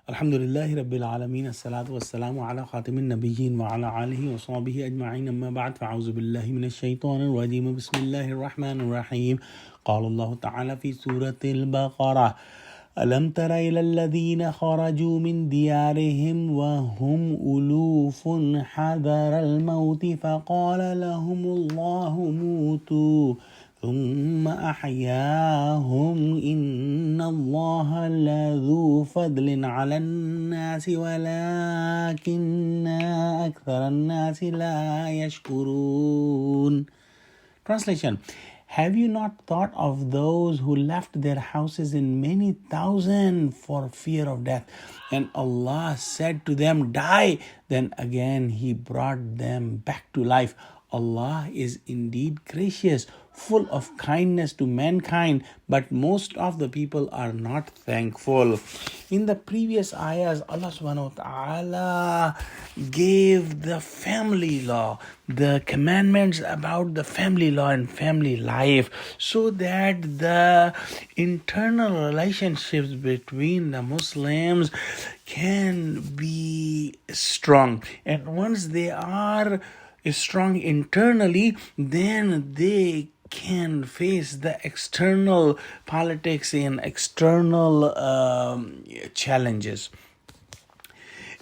Alhamdulillahi Rabbil Alameen. As-salatu was-salamu ala khatimin nabiyyin wa ala alihi wa sahbihi ajma'in. Amma ba'd. Fa'auzu billahi minash shaitanir rajeem. Bismillahir rahmanir rahim. Qala Allah ta'ala fi suratil Baqarah. ألم تر إلى الذين خرجوا من ديارهم وهم ألوف حذر الموت فقال لهم الله موتوا ثم أحياهم إن الله لذو فضل على الناس ولكن أكثر الناس لا يشكرون. Translation: Have you not thought of those who left their houses in many thousand for fear of death? And Allah said to them, Die! Then again He brought them back to life. Allah is indeed gracious, full of kindness to mankind, but most of the people are not thankful. In the previous ayahs, Allah subhanahu wa ta'ala gave the family law, the commandments about the family law and family life, so that the internal relationships between the Muslims can be strong. And once they are strong internally, then they can face the external politics and external challenges.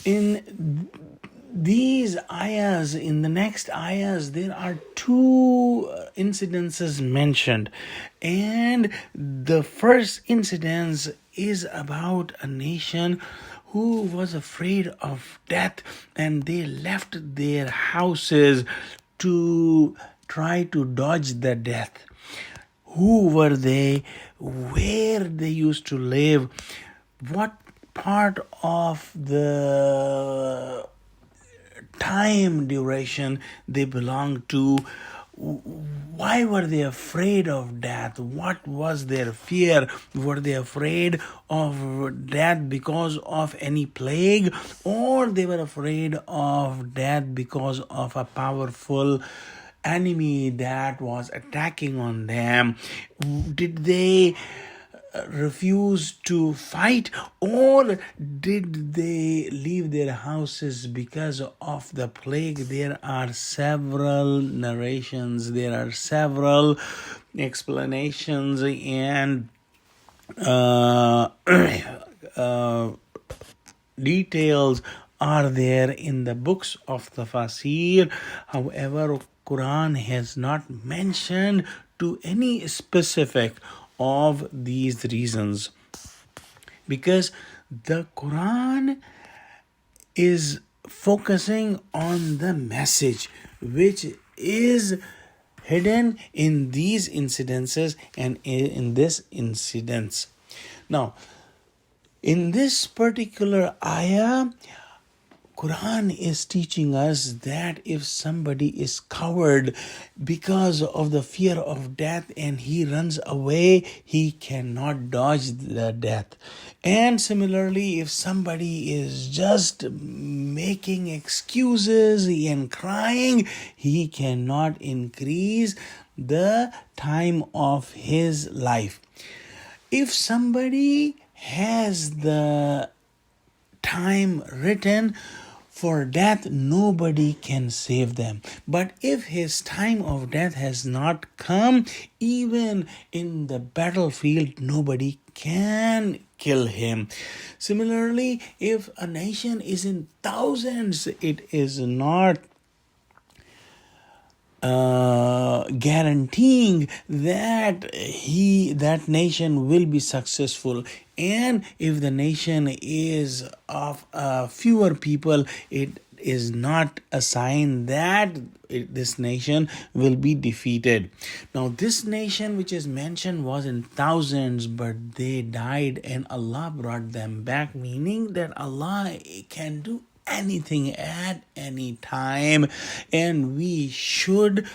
In these ayahs, in the next ayahs, there are two incidences mentioned. And the first incident is about a nation who was afraid of death, and they left their houses to try to dodge the death. Who were they? Where they used to live? What part of the time duration they belonged to? Why were they afraid of death? What was their fear? Were they afraid of death because of any plague, or they were afraid of death because of a powerful enemy that was attacking on them? Did they refuse to fight, or did they leave their houses because of the plague? There are several narrations, there are several explanations and details are there in the books of Tafsir. However, Quran has not mentioned to any specific of these reasons, because the Quran is focusing on the message which is hidden in these incidences and in this incidents. Now, in this particular ayah, Quran is teaching us that if somebody is coward because of the fear of death and he runs away, he cannot dodge the death. And similarly, if somebody is just making excuses and crying, he cannot increase the time of his life. If somebody has the time written for death, nobody can save them. But if his time of death has not come, even in the battlefield, nobody can kill him. Similarly, if a nation is in thousands, it is not guaranteeing that that nation will be successful. And if the nation is of fewer people, it is not a sign that this nation will be defeated. Now, this nation which is mentioned was in thousands, but they died and Allah brought them back, meaning that Allah can do anything at any time, and we should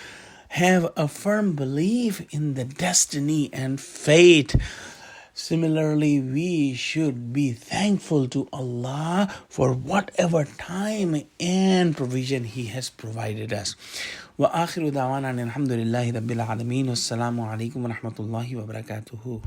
have a firm belief in the destiny and fate. Similarly, we should be thankful to Allah for whatever time and provision He has provided us. Wa akhiru da'wana alhamdulillahi rabbil alameen. Wassalamu alaikum wa rahmatullahi wa barakatuhu.